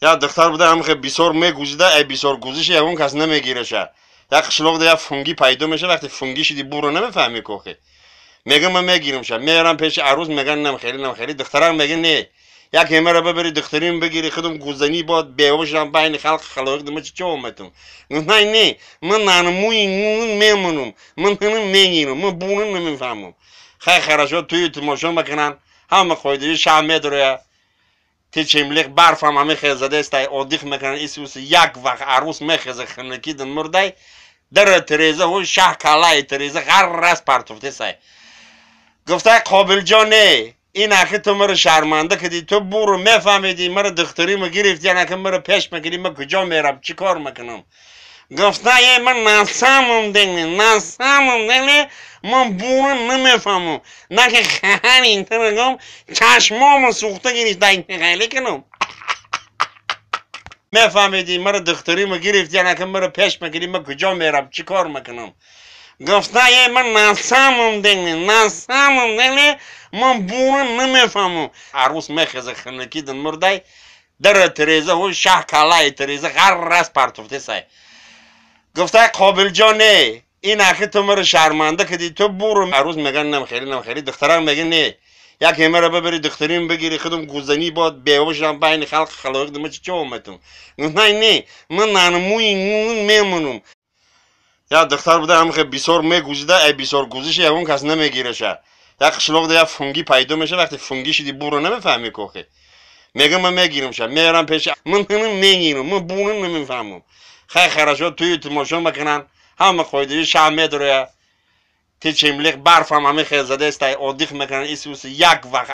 یا دختر بوده هم که بیسار میگوزیده ای بیسار گوزش اون کس نمیگیرشه. یا قشلاق ده فنگی پیدا میشه وقتی فنگی شدی برو نمیفهمی کوخه. میگم من میگیرم شه میارم پیش عروس میگن نمیخری دخترم میگن نه. یک همه ببری دختریم بگیری خودم گوزنی باد بیوشم بین خلق خلق دم چه اومدم. نه من نانموی میمونم من نمیگیرم من بونم نمیفهمم. خیلی خراشات توی تماشا میکنن همه خودی شام میداره. تیچیملیک برف هم همه خیزده است اودیخ میکنن ایسوس یک وقت عروس میخزه خنکی دن مرده در تریزه و شه کلای تریزه غرس پرتوفته سای گفته قابل جانه این اخی تو مرا شرمنده کردی تو برو میفهمیدی مرا دختری ما گرفتی یعنی که مرا پیش میکنی من کجا میرم چی کار میکنم گفته یه من نسامم دنگه من برو نمیفهمم نه که خواهر این ترگم چشمام سوخته گریفت این خیلی کنم میفهمیدی مرا دختری ما گرفتی یعنی که مرا پیش میکنی من کجا میرم چی کار میکنم گفته یه من نسامم دنگه من برو نمیفهمم عروس میخزه خنکی دن مرده در تریزه و شه کلای تریزه غرس پرتوفته سای گفته قابل جانه این اخی تو مرا شرمنده کردی تو برو عروس میگن نمیخری دخترم میگن نه یک همه ببری دختریم بگیری خودم گوزنی باد بیوشم بین خلق خلق دم چه اومدم نه من نانموی میمونم یا دختر بوده هم که بیسار میگوزیده ای بیسار گوزش اون کس نمیگیرشه یا قشلاق ده فنگی پیدا میشه وقتی فنگی شدی برو نمیفهمی کوخه میگم من میگیرم شه میارم پیش من نمیگیرم من بونم نمیفهمم خیلی خراشات توی تماشا میکنن همه خودی شام میداره تیچیملیک برف هم همه خیزده است اودیخ میکنن ایسوس یک وقت